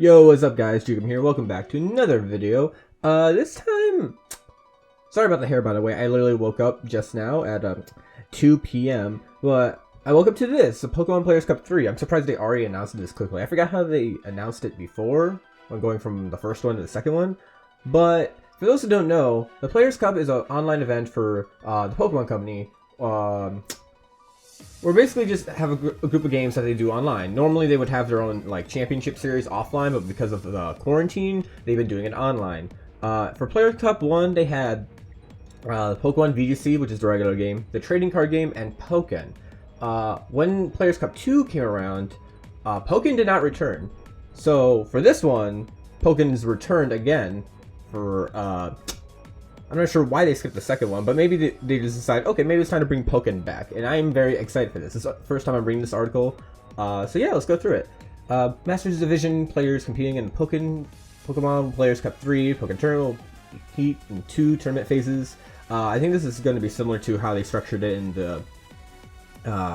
Yo, what's up guys, Jukem here, welcome back to another video. This time, sorry about the hair by the way, I literally woke up just now at 2 p.m. But I woke up to this, the Pokemon Players Cup 3. I'm surprised they already announced it this quickly. I forgot how they announced it before, when going from the first one to the second one. But, for those who don't know, the Players Cup is an online event for the Pokemon Company. Where basically just have a group of games that they do online. Normally they would have their own like championship series offline, but because of the quarantine, they've been doing it online. For Players Cup 1, they had Pokemon VGC, which is the regular game, the trading card game, and Pokken. When Players Cup 2 came around, Pokken did not return. So for this one, Pokken's returned again for I'm not sure why they skipped the second one, but maybe they just decided, okay, maybe it's time to bring Pokken back. And I am very excited for this. This is the first time I'm reading this article. So yeah, let's go through it. Masters Division players competing in Pokemon Players Cup 3, Pokken Tournament Heat, and 2 tournament phases. I think this is going to be similar to how they structured it in the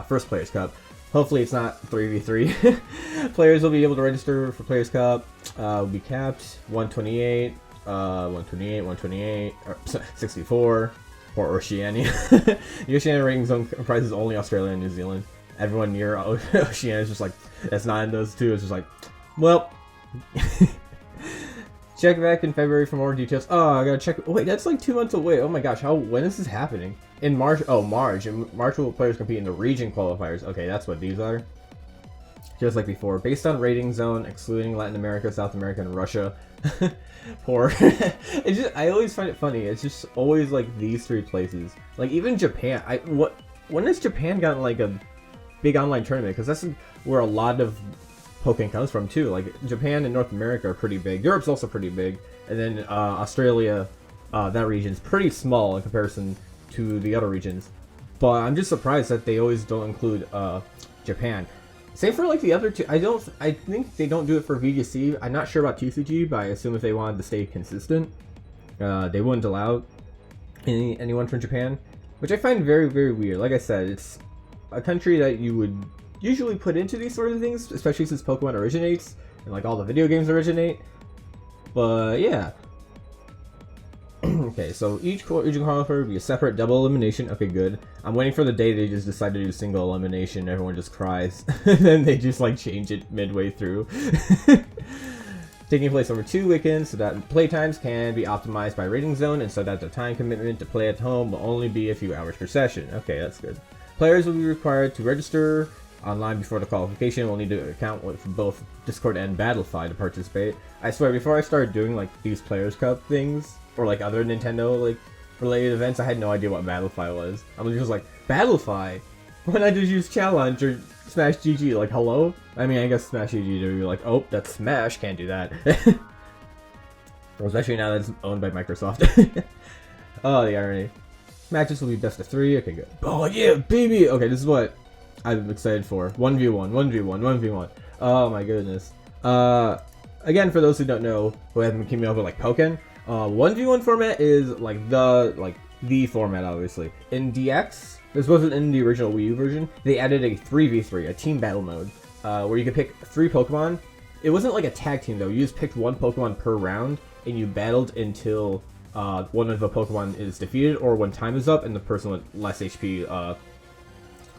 first Players Cup. Hopefully it's not 3v3. Players will be able to register for Players Cup. Will be capped 128. 128, or 64 for Oceania. The Oceania rating zone comprises only Australia and New Zealand. Everyone near Oceania is just like, that's not in those two. It's just like, well, check back in February for more details. Oh, I gotta check. Wait, that's like 2 months away. Oh my gosh, when is this happening? In March? Oh, March. In March will players compete in the region qualifiers. Okay, that's what these are. Just like before, based on rating zone, excluding Latin America, South America, and Russia. Poor. It's just, I always find it funny. It's just always like these three places. Like even Japan. When has Japan gotten like a big online tournament? Because that's where a lot of Pokken comes from too. Like Japan and North America are pretty big. Europe's also pretty big, and then Australia, that region's pretty small in comparison to the other regions. But I'm just surprised that they always don't include Japan. Same for like the other two. I think they don't do it for VGC. I'm not sure about TCG, but I assume if they wanted to stay consistent, they wouldn't allow anyone from Japan, which I find very, very weird. Like I said, it's a country that you would usually put into these sort of things, especially since Pokemon originates and like all the video games originate. But yeah. Okay, so each region qualifier would be a separate double elimination. Okay, good. I'm waiting for the day they just decide to do single elimination. Everyone just cries. And then they just like change it midway through. Taking place over 2 weekends so that playtimes can be optimized by rating zone and so that the time commitment to play at home will only be a few hours per session. Okay, that's good. Players will be required to register online before the qualification. We'll need to account with both Discord and Battlefy to participate. I swear, before I started doing like these Players Cup things, or like other Nintendo like related events, I had no idea what Battlefy was. I was just like, Battlefy? Why not just use Challenge or Smash GG? Like, hello? I mean, I guess Smash GG, you're like, oh, that's Smash, can't do that. Especially now that it's owned by Microsoft. Oh, the irony. Matches will be best of 3, okay, good. Oh yeah, baby! Okay, this is what I'm excited for. 1v1, 1v1, 1v1. Oh my goodness. Again, for those who don't know, who haven't been keeping up with like Pokken, 1v1 format is like the format, obviously. In DX, this wasn't in the original Wii U version, they added a 3v3, a team battle mode, where you could pick 3 Pokemon. It wasn't like a tag team though, you just picked 1 Pokemon per round, and you battled until one of the Pokemon is defeated, or when time is up and the person with less HP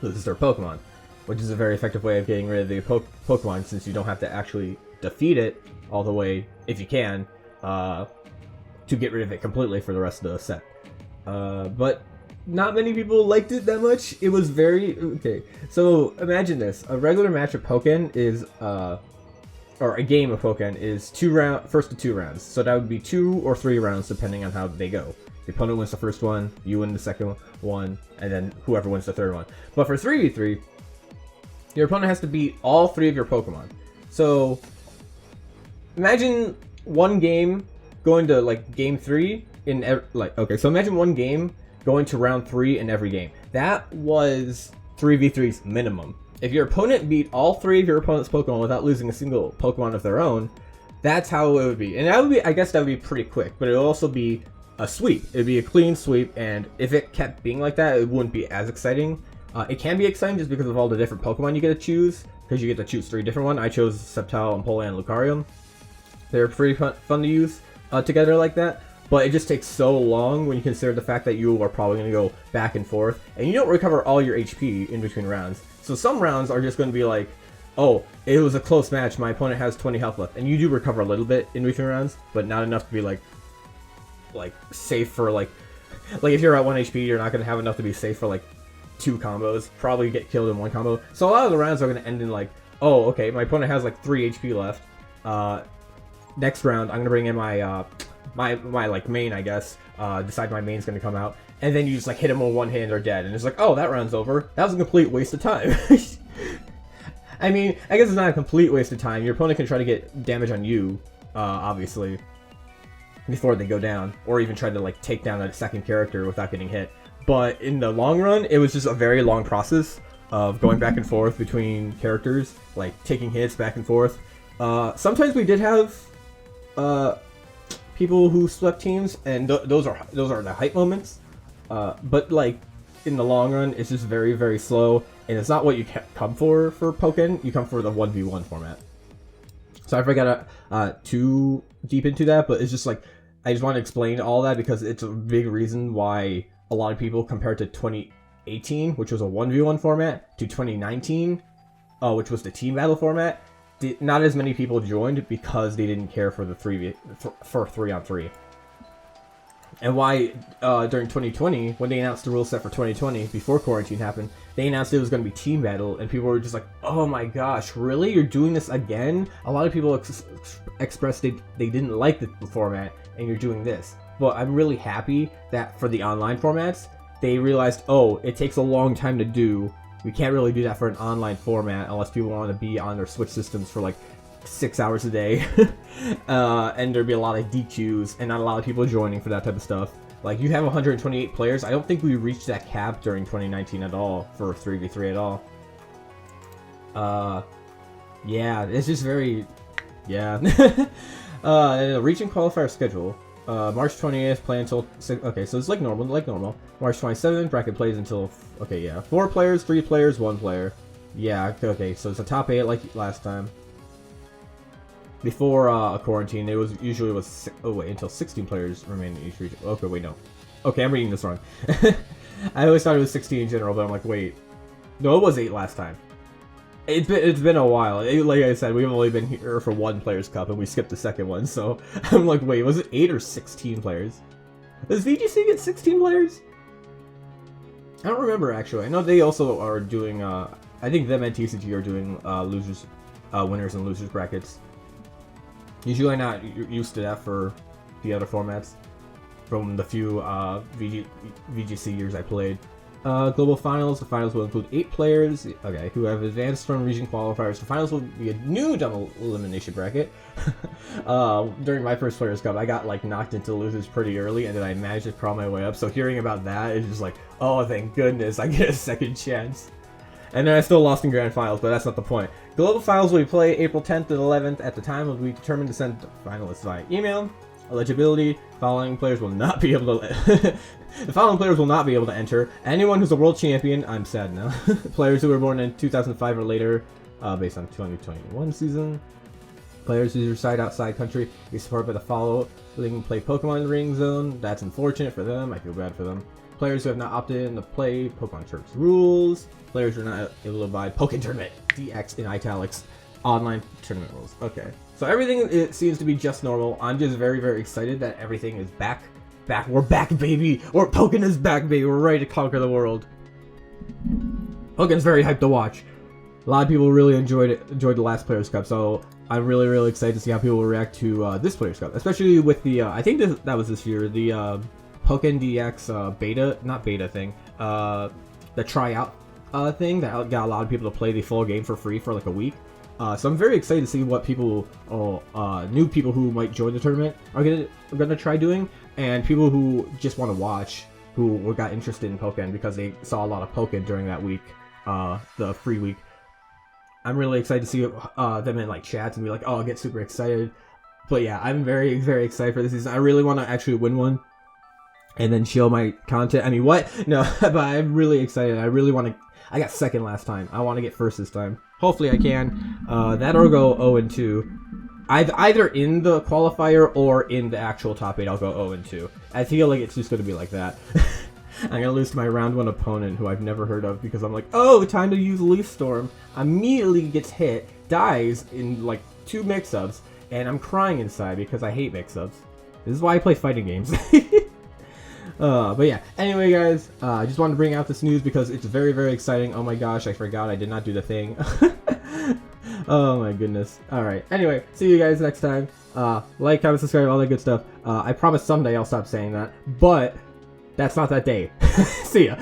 loses their Pokemon. Which is a very effective way of getting rid of the Pokemon, since you don't have to actually defeat it all the way, if you can, to get rid of it completely for the rest of the set. But not many people liked it that much. It was very... Okay, so imagine this. A regular match of Pokken is... or a game of Pokken is first to 2 rounds. So that would be 2 or 3 rounds depending on how they go. The opponent wins the first one, you win the second one, and then whoever wins the third one. But for 3v3, your opponent has to beat all 3 of your Pokemon. So imagine one game going to like game 3 in so imagine one game going to round 3 in every game. That was 3v3's minimum. If your opponent beat all 3 of your opponent's Pokemon without losing a single Pokemon of their own, that's how it would be. And that would be, I guess that would be pretty quick, but it would also be a sweep. It would be a clean sweep, and if it kept being like that, it wouldn't be as exciting. It can be exciting just because of all the different Pokemon you get to choose, because you get to choose 3 different ones. I chose Sceptile, Empoleon, and Lucario. They're pretty fun to use together like that. But it just takes so long when you consider the fact that you are probably going to go back and forth, and you don't recover all your HP in between rounds. So some rounds are just going to be like, oh, it was a close match, my opponent has 20 health left, and you do recover a little bit in between rounds, but not enough to be like safe for like if you're at 1 HP, you're not going to have enough to be safe for like 2 combos, probably get killed in 1 combo. So a lot of the rounds are going to end in like, oh, okay, my opponent has like 3 HP left. Next round, I'm going to bring in my my like main, I guess, decide my main's gonna come out, and then you just like hit him with 1 hand or dead, and it's like, oh, that round's over. That was a complete waste of time. I mean, I guess it's not a complete waste of time. Your opponent can try to get damage on you, obviously, before they go down, or even try to like take down a second character without getting hit. But in the long run, it was just a very long process of going back and forth between characters, like taking hits back and forth. Sometimes we did have people who swept teams, and those are the hype moments. But like in the long run, it's just very, very slow, and it's not what you come for Pokken. You come for the 1v1 format. So I forgot too deep into that, but it's just like I just want to explain all that because it's a big reason why a lot of people compared to 2018, which was a 1v1 format, to 2019, which was the team battle format. Not as many people joined because they didn't care for the 3-on-3. And why during 2020, when they announced the rule set for 2020, before quarantine happened, they announced it was going to be team battle, and people were just like, oh my gosh, really? You're doing this again? A lot of people expressed they didn't like the format, and you're doing this. But I'm really happy that for the online formats, they realized, oh, it takes a long time to do. We can't really do that for an online format unless people want to be on their Switch systems for like 6 hours a day. And there'd be a lot of DQs and not a lot of people joining for that type of stuff. Like, you have 128 players. I don't think we reached that cap during 2019 at all for 3v3 at all. Yeah, it's just very... Yeah. Reaching qualifier schedule. March 20th, play until 6. Okay, so it's like normal, March 27th, bracket plays until. Okay, yeah, 4 players, 3 players, 1 player. Yeah, okay, so it's a top 8 like last time. Before a quarantine, it was usually until 16 players remain in each region. Okay, wait, no. Okay, I'm reading this wrong. I always thought it was 16 in general, but I'm like, wait, no, it was 8 last time. It's been a while. Like I said, we've only been here for 1 Players Cup, and we skipped the second one, so I'm like, wait, was it 8 or 16 players? Does VGC get 16 players? I don't remember, actually. I know they also are doing, I think them and TCG are doing winners and losers brackets. Usually I'm not used to that for the other formats, from the few VGC years I played. Global finals. The finals will include 8 players, okay, who have advanced from region qualifiers. The finals will be a new double elimination bracket. During my first Players Cup, I got like knocked into losers pretty early, and then I managed to crawl my way up. So hearing about that is just like, oh, thank goodness, I get a second chance. And then I still lost in grand finals, but that's not the point. Global finals will be played April 10th to 11th. At the time, will be determined to send finalists via email. Eligibility: following players will not be able to. The following players will not be able to enter. Anyone who's a world champion. I'm sad now. Players who were born in 2005 or later, based on 2021 season. Players who reside outside country be supported by the following: play Pokemon in the Ring Zone. That's unfortunate for them. I feel bad for them. Players who have not opted in to play Pokemon Tournament rules. Players who are not able to buy Pokken Tournament DX in italics. Online tournament rules. Okay. So everything, it seems to be just normal. I'm just very, very excited that everything is back. We're back, baby! Pokken is back, baby! We're ready to conquer the world. Pokken's very hyped to watch. A lot of people really enjoyed the last Players Cup, so I'm really, really excited to see how people will react to this Players Cup. Especially with the, I think that was this year, the Pokken DX beta thing. The tryout thing that got a lot of people to play the full game for free for like a week. So I'm very excited to see what people, new people who might join the tournament are gonna try doing, and people who just want to watch, who got interested in Pokken because they saw a lot of Pokken during that week, the free week. I'm really excited to see them in like chats and be like, oh, I'll get super excited. But yeah, I'm very, very excited for this season. I really want to actually win one and then show my content. I mean, what? No, but I'm really excited. I really want to. I got second last time. I want to get first this time. Hopefully I can. That or go 0-2. either in the qualifier or in the actual top 8, I'll go 0-2. I feel like it's just going to be like that. I'm going to lose to my round 1 opponent who I've never heard of because I'm like, oh, time to use Leaf Storm. Immediately gets hit, dies in like 2 mix-ups, and I'm crying inside because I hate mix-ups. This is why I play fighting games. But yeah, anyway guys, I just wanted to bring out this news because it's very, very exciting. Oh my gosh, I forgot I did not do the thing. Oh my goodness. Alright, anyway, see you guys next time. Like, comment, subscribe, all that good stuff. I promise someday I'll stop saying that, but that's not that day. See ya.